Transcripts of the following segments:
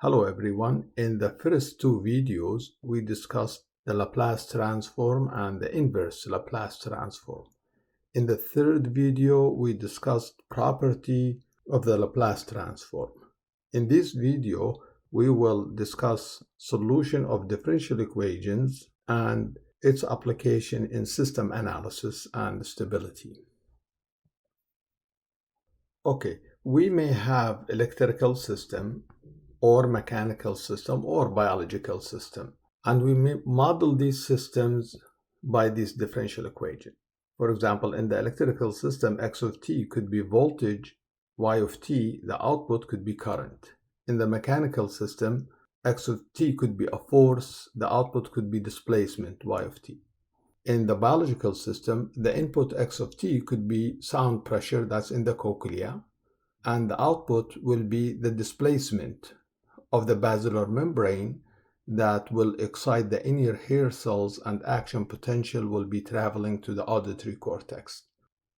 Hello everyone. In the first two videos, we discussed the Laplace transform and the inverse Laplace transform. In the third video, we discussed property of the Laplace transform. In this video, we will discuss solution of differential equations and its application in system analysis and stability. Okay, we may have electrical system or mechanical system or biological system, and we may model these systems by this differential equation. For example, in the electrical system, x of t could be voltage, y of t, the output could be current. In the mechanical system, x of t could be a force, the output could be displacement, y of t. In the biological system, the input x of t could be sound pressure, that's in the cochlea, and the output will be the displacement of the basilar membrane that will excite the inner hair cells, and action potential will be traveling to the auditory cortex.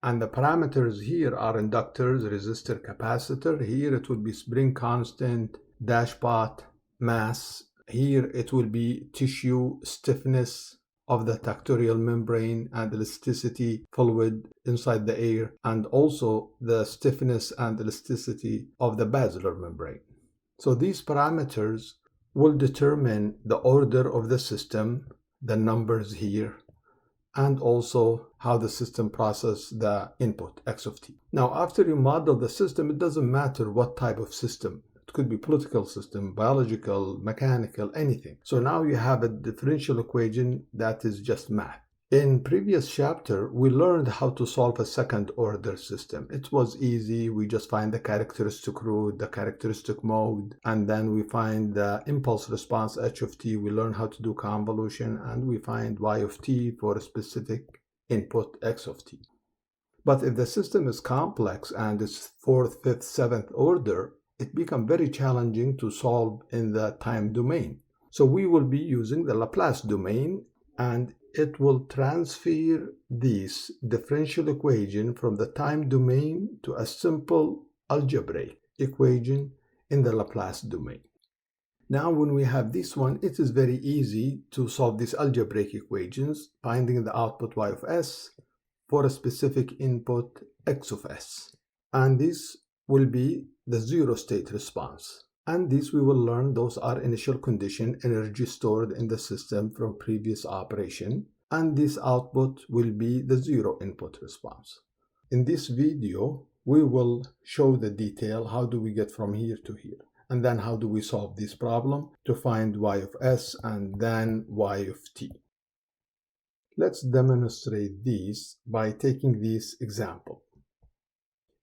And the parameters here are inductors, resistor, capacitor. Here it will be spring constant, dashpot, mass. Here it will be tissue, stiffness of the tectorial membrane, and elasticity, fluid inside the air, and also the stiffness and elasticity of the basilar membrane. So these parameters will determine the order of the system, the numbers here, and also how the system processes the input, x of t. Now, after you model the system, it doesn't matter what type of system. It could be political system, biological, mechanical, anything. So now you have a differential equation that is just math. In previous chapter, we learned how to solve a second order system. It was easy. We just find the characteristic root, the characteristic mode, and then we find the impulse response h of t. We learn how to do convolution, and we find y of t for a specific input x of t. But if the system is complex and it's fourth, fifth, seventh order, it becomes very challenging to solve in the time domain. So we will be using the Laplace domain, and it will transfer this differential equation from the time domain to a simple algebraic equation in the Laplace domain. Now, when we have this one, it is very easy to solve these algebraic equations, finding the output y of s for a specific input x of s. And this will be the zero state response. And this we will learn, those are initial condition, energy stored in the system from previous operation, and this output will be the zero input response. In this video, we will show the detail, how do we get from here to here, and then how do we solve this problem to find y of s and then y of t. Let's demonstrate this by taking this example.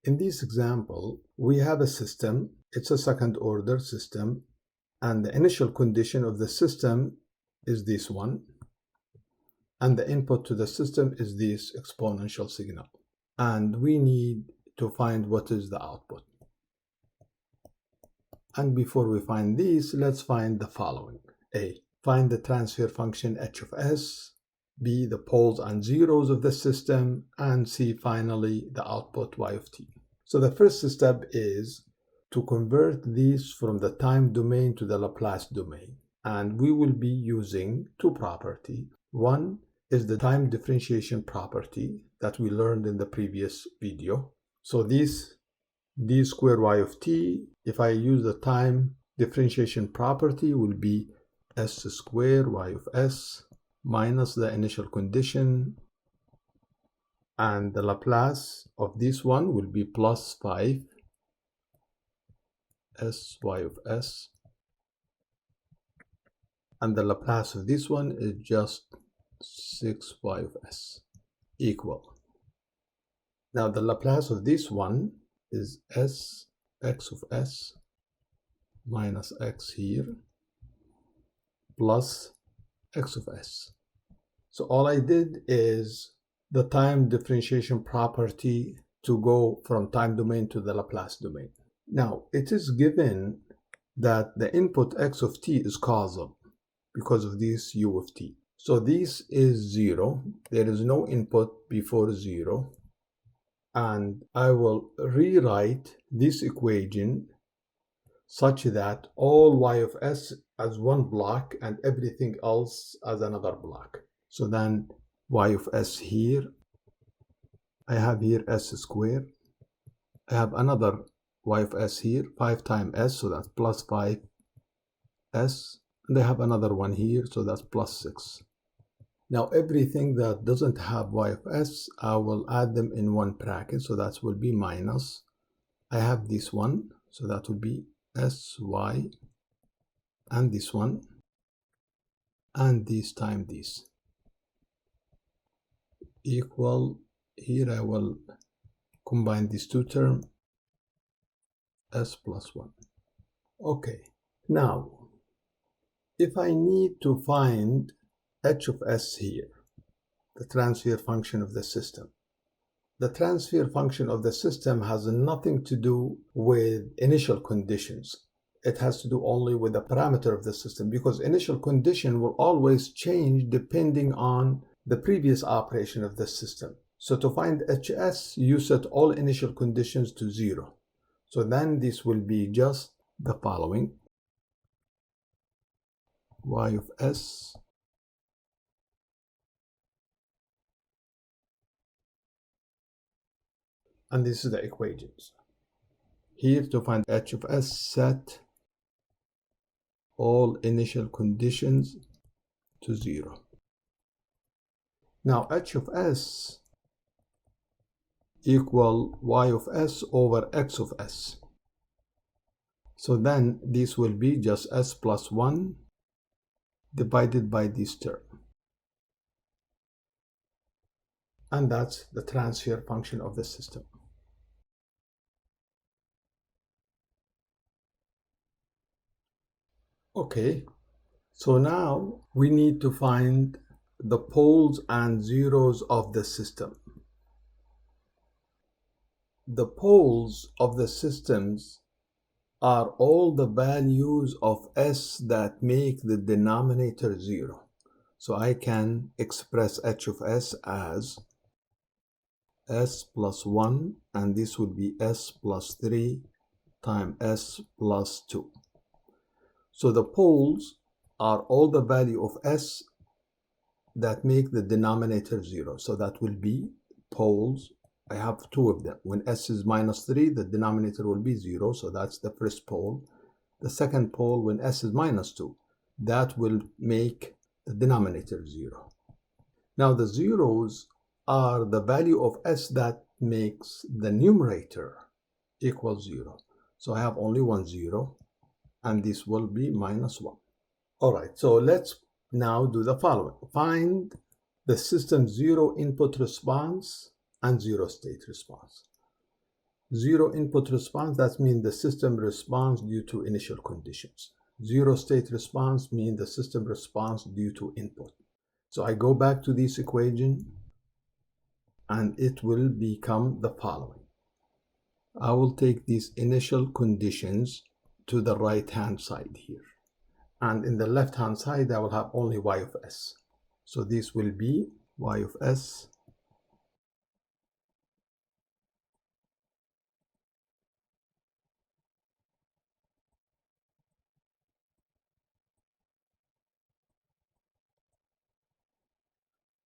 In this example, we have a system. It's a second order system, and the initial condition of the system is this one, and the input to the system is this exponential signal, and we need to find what is the output. And before we find this, let's find the following. A, find the transfer function h of s. B, the poles and zeros of the system, and C, finally, the output y of t. So the first step is to convert these from the time domain to the Laplace domain. And we will be using two properties. One is the time differentiation property that we learned in the previous video. So this d squared y of t, if I use the time differentiation property, will be s squared y of s minus the initial condition, and the Laplace of this one will be plus 5 s y of s, and the Laplace of this one is just 6y of s equal. Now the Laplace of this one is s x of s minus x here plus x of s. So all I did is the time differentiation property to go from time domain to the Laplace domain. Now, it is given that the input x of t is causal because of this u of t. So this is 0. There is no input before 0. And I will rewrite this equation such that all y of s as one block and everything else as another block. So then y of s here, I have here s squared. I have another y of s here, 5 times s, so that's plus 5s. And I have another one here, so that's plus 6. Now everything that doesn't have y of s, I will add them in one bracket, so that will be minus. I have this one, so that will be sy, and this one, and this times this, equal, here I will combine these two terms, s plus 1. Okay, now if I need to find h of s here, the transfer function of the system, the transfer function of the system has nothing to do with initial conditions. It has to do only with the parameter of the system, because initial condition will always change depending on the previous operation of the system. So to find hs, you set all initial conditions to 0. So then this will be just the following: y of s and this is the equations. Here to find h of s, set all initial conditions to 0. Now h of s equal y of s over x of s. So then this will be just s plus 1 divided by this term. And that's the transfer function of the system. Okay, so now we need to find the poles and zeros of the system. The poles of the systems are all the values of s that make the denominator 0. So I can express h of s as s plus 1, and this would be s plus 3 times s plus 2. So the poles are all the value of s that make the denominator 0. So that will be poles. I have two of them. When s is minus 3, the denominator will be 0. So that's the first pole. The second pole, when s is minus 2, that will make the denominator 0. Now the zeros are the value of s that makes the numerator equal 0. So I have only one 0, and this will be minus 1. All right, so let's now do the following. Find the system's zero input response and zero state response. Zero input response, that means the system responds due to initial conditions. Zero state response means the system responds due to input. So I go back to this equation, and it will become the following. I will take these initial conditions to the right-hand side here. And in the left-hand side, I will have only y of s. So this will be y of s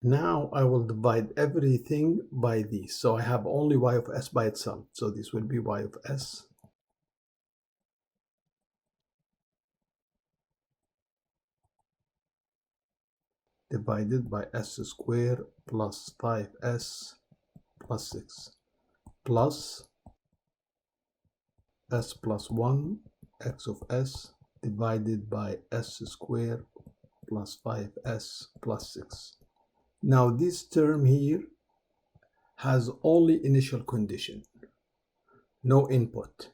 Now I will divide everything by this. So I have only y of s by itself. So this will be y of s divided by s squared plus 5s plus 6 plus s plus 1 x of s divided by s squared plus 5s plus 6. Now this term here has only initial condition, no input.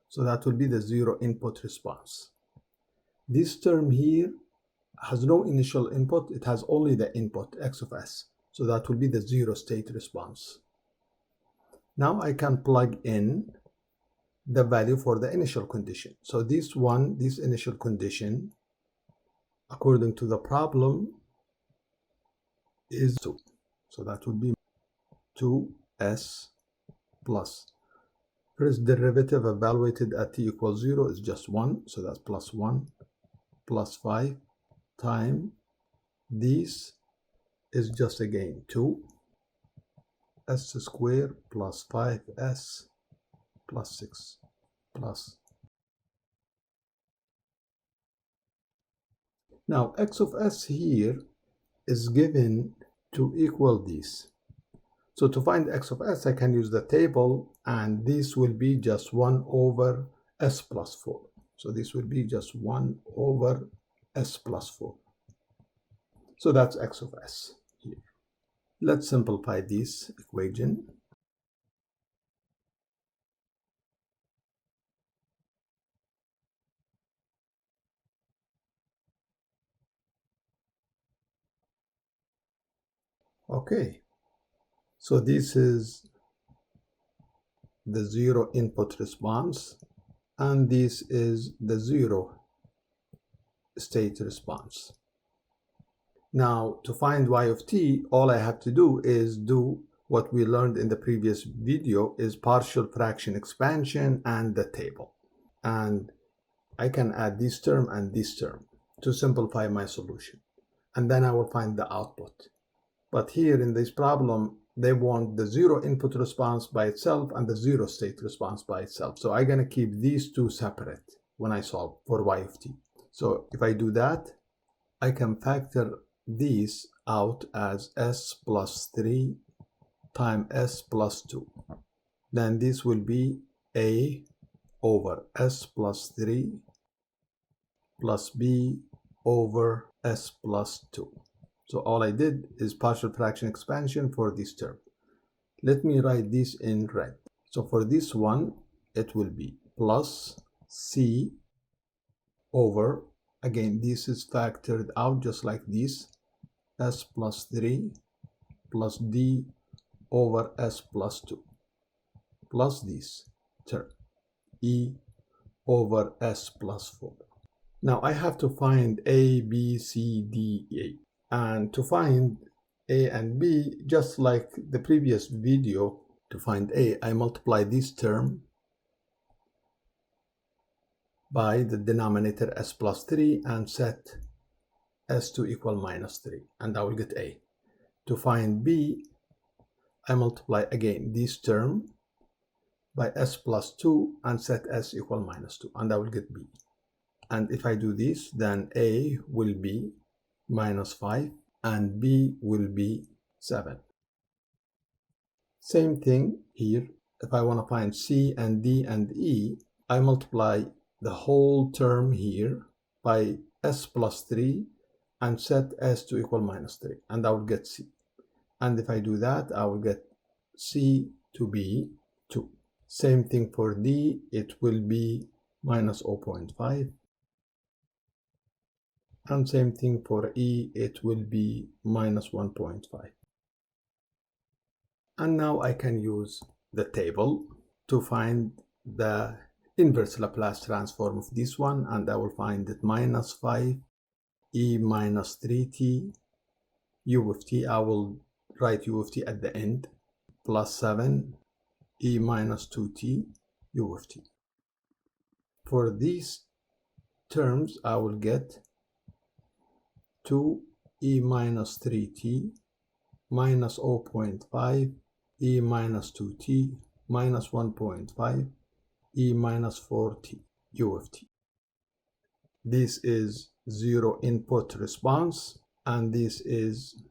So that will be the zero input response. This term here has no initial input, it has only the input, x of s. So that will be the zero state response. Now I can plug in the value for the initial condition. So this initial condition, according to the problem, is 2. So that would be 2s plus. First derivative evaluated at t equals 0 is just 1, so that's plus 1 plus 5 times this is just again 2 s squared plus 5s plus 6 plus. Now x of s here is given to equal this. So to find x of s, I can use the table, and this will be just 1 over s plus 4. So this will be just 1 over s plus 4. So that's x of s here. Let's simplify this equation. Okay, so this is the zero input response, and this is the zero state response. Now, to find y of t, all I have to do is do what we learned in the previous video, is partial fraction expansion and the table. And I can add this term and this term to simplify my solution. And then I will find the output. But here in this problem, they want the zero input response by itself and the zero state response by itself. So I'm going to keep these two separate when I solve for y of t. So if I do that, I can factor these out as s plus 3 times s plus 2. Then this will be a over s plus 3 plus b over s plus 2. So all I did is partial fraction expansion for this term. Let me write this in red. So for this one, it will be plus c over, again, this is factored out just like this, s plus 3 plus d over s plus 2 plus this term, e over s plus 4. Now I have to find a, b, c, d, a. And to find a and b, just like the previous video, to find a, I multiply this term by the denominator s plus 3 and set s to equal minus 3, and I will get a. To find b, I multiply again this term by s plus 2 and set s equal minus 2, and I will get b. And if I do this, then a will be minus 5 and b will be 7. Same thing here. If I want to find c and d and e, I multiply the whole term here by s plus 3 and set s to equal minus 3, and I will get c. And if I do that, I will get c to be 2. Same thing for d, it will be minus 0.5. And same thing for e, it will be minus 1.5. And now I can use the table to find the inverse Laplace transform of this one, and I will find it minus 5 e minus 3t u of t. I will write u of t at the end, plus 7 e minus 2t u of t. For these terms, I will get 2 e minus 3t minus 0.5 e minus 2t minus 1.5 e minus 4t u of t. This is zero input response, and this is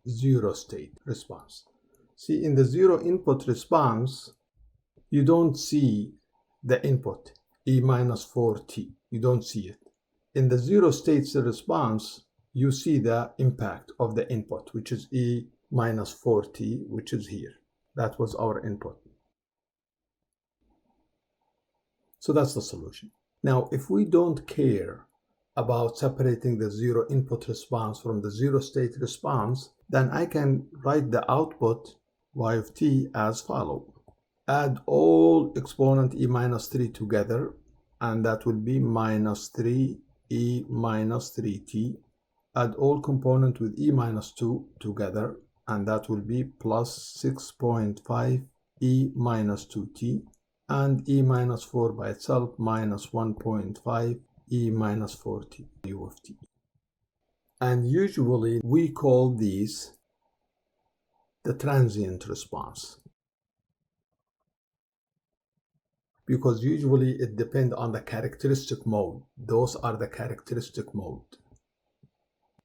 zero state response. See, in the zero input response, you don't see the input, e minus 4t. You don't see it. In the zero states response, you see the impact of the input, which is e minus 4t, which is here. That was our input. So that's the solution. Now, if we don't care about separating the zero input response from the zero state response, then I can write the output y of t as follows. Add all exponent e minus 3 together, and that will be minus 3 e minus 3t. Add all component with e minus 2 together, and that will be plus 6.5 e minus 2t, and e minus 4 by itself minus 1.5 e minus 4t u of t. And usually we call these the transient response, because usually it depends on the characteristic mode. Those are the characteristic mode,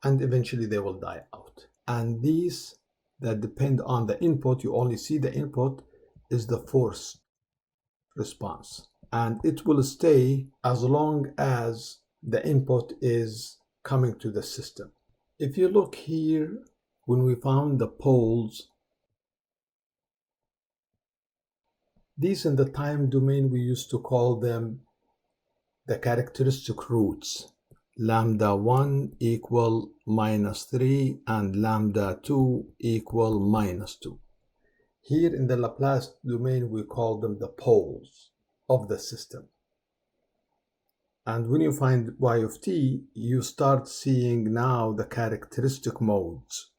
and eventually they will die out. And these that depend on the input, you only see the input, is the forced response, and it will stay as long as the input is coming to the system. If you look here, when we found the poles, these in the time domain we used to call them the characteristic roots. Lambda 1 equal minus 3 and lambda 2 equal minus 2. Here in the Laplace domain we call them the poles of the system. And when you find y of t, you start seeing now the characteristic modes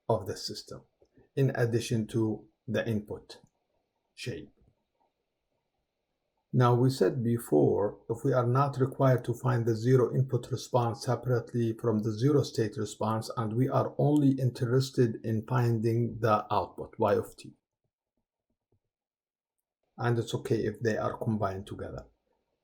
of the system, in addition to the input shape. Now, we said before, if we are not required to find the zero input response separately from the zero state response, and we are only interested in finding the output, y of t. And it's okay if they are combined together.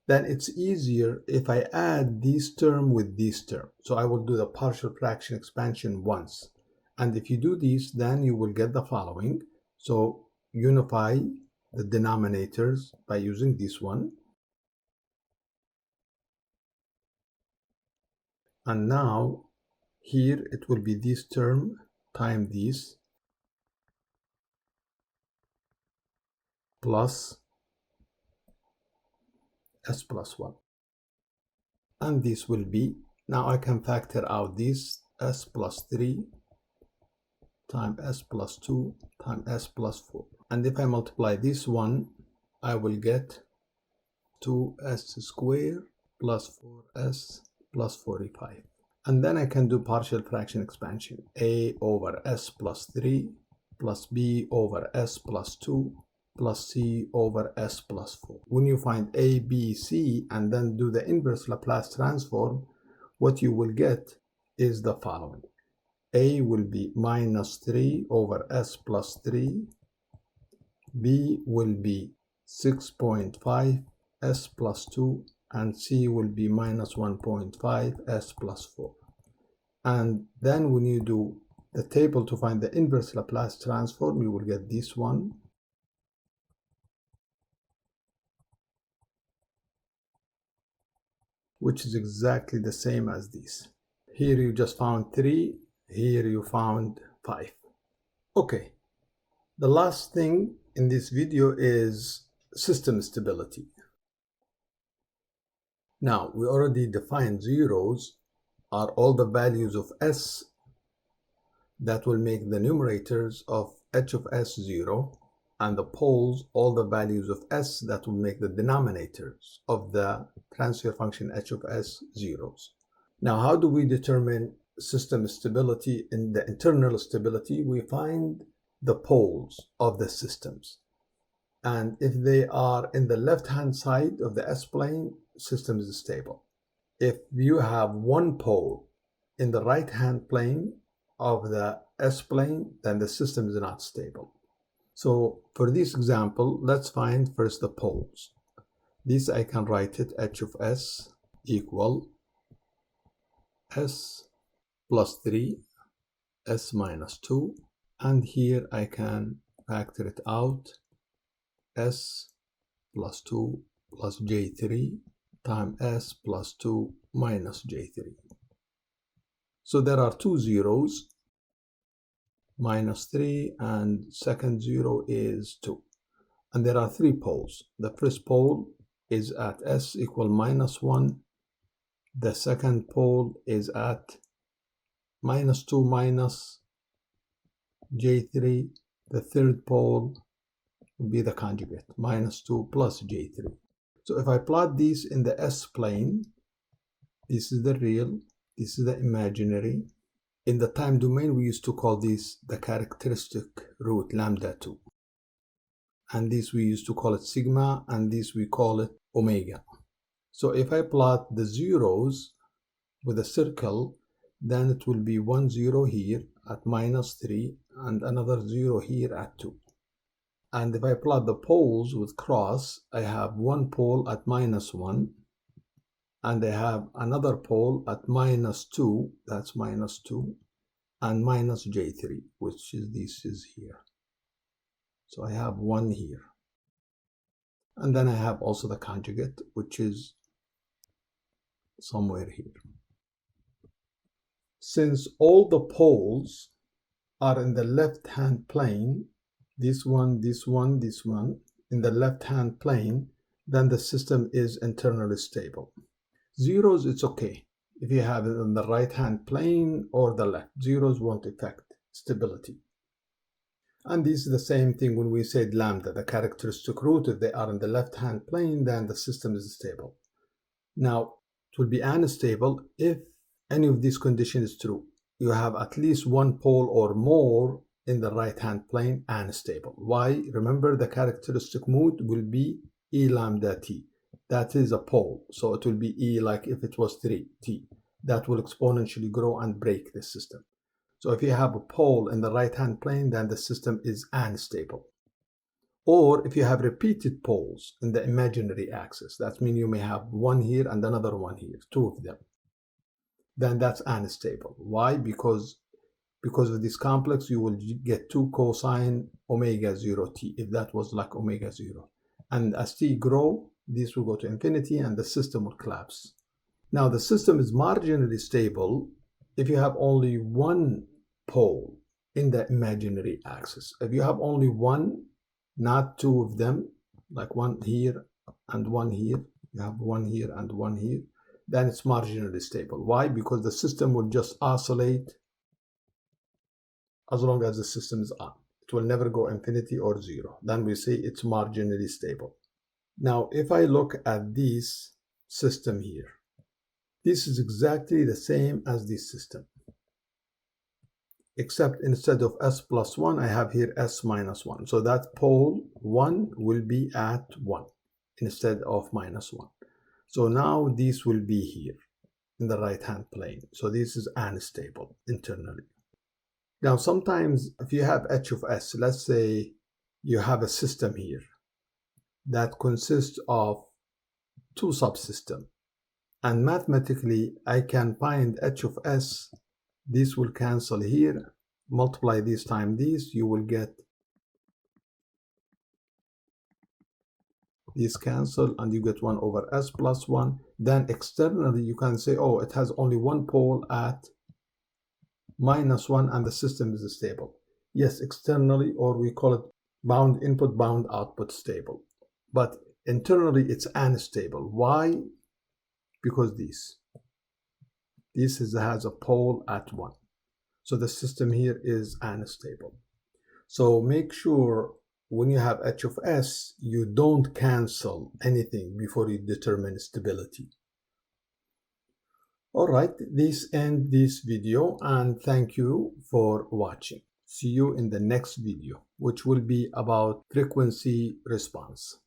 Then it's easier if I add this term with this term. So I will do the partial fraction expansion once. And if you do this, then you will get the following. So unify the denominators by using this one. And now here it will be this term times this plus s plus 1. And this will be, now I can factor out this s plus 3 times s plus 2 times s plus 4. And if I multiply this one, I will get 2s squared plus 4s plus 45. And then I can do partial fraction expansion. A over s plus 3 plus b over s plus 2 plus c over s plus 4. When you find a, b, c, and then do the inverse Laplace transform, what you will get is the following. A will be minus 3 over s plus 3. B will be 6.5 s plus 2. And C will be minus 1.5 s plus 4. And then when you do the table to find the inverse Laplace transform, you will get this one. Which is exactly the same as this. Here you just found 3, here you found 5. Okay, the last thing in this video is system stability. Now, we already defined zeros are all the values of s that will make the numerators of h of s 0, and the poles all the values of s that will make the denominators of the transfer function h of s zeros. Now, how do we determine system stability? In the internal stability, we find the poles of the systems. And if they are in the left-hand side of the s-plane, system is stable. If you have one pole in the right-hand plane of the s-plane, then the system is not stable. So for this example, let's find first the poles. This I can write it h of s equal s plus 3, s minus 2, and here I can factor it out, s plus 2 plus j3 times s plus 2 minus j3. So there are two zeros, minus 3, and second zero is 2. And there are three poles. The first pole is at s equal minus 1. The second pole is at minus 2 minus j3. The third pole will be the conjugate, minus 2 plus j3. So if I plot these in the s-plane, this is the real, this is the imaginary. In the time domain, we used to call this the characteristic root, lambda 2. and this we used to call it sigma, and this we call it omega. So if I plot the zeros with a circle, then it will be 1 0 here at -3 and another 0 here at 2. And if I plot the poles with cross, I have one pole at -1, and I have another pole at -2, that's -2, and minus J3, which is this is here. So I have one here. And then I have also the conjugate, which is somewhere here. Since all the poles are in the left-hand plane, this one, this one, this one, in the left-hand plane, then the system is internally stable. Zeros, it's okay. If you have it on the right-hand plane or the left, zeros won't affect stability. And this is the same thing when we said lambda, the characteristic root, if they are in the left-hand plane, then the system is stable. Now, it will be unstable if any of these conditions is true. You have at least one pole or more in the right-hand plane unstable. Why? Remember, the characteristic mood will be E lambda t. That is a pole, so it will be E like if it was 3t. That will exponentially grow and break the system. So if you have a pole in the right-hand plane, then the system is unstable. Or if you have repeated poles in the imaginary axis, that means you may have one here and another one here, two of them, then that's unstable. Why? Because of this complex, you will get 2 cosine omega 0t, if that was like omega 0. And as t grow, this will go to infinity and the system will collapse. Now the system is marginally stable if you have only one pole in the imaginary axis. If you have only one, not two of them, like one here and one here, you have one here and one here, then it's marginally stable. Why? Because the system will just oscillate as long as the system is on. It will never go infinity or zero. Then we say it's marginally stable. Now, if I look at this system here, this is exactly the same as this system, except instead of s plus 1, I have here s minus 1. So that pole 1 will be at 1 instead of -1. So now this will be here in the right-hand plane. So this is unstable internally. Now, sometimes if you have h of s, let's say you have a system here that consists of two subsystems. And mathematically, I can find h of s. This will cancel here. Multiply this times this, you will get this cancel, and you get 1 over s plus 1. Then externally, you can say, oh, it has only one pole at -1 and the system is stable. Yes, externally, or we call it bound input, bound output stable. But internally, it's unstable. Why? Because this has a pole at 1. So the system here is unstable. So make sure when you have h of s, you don't cancel anything before you determine stability. All right, this ends this video, and thank you for watching. See you in the next video, which will be about frequency response.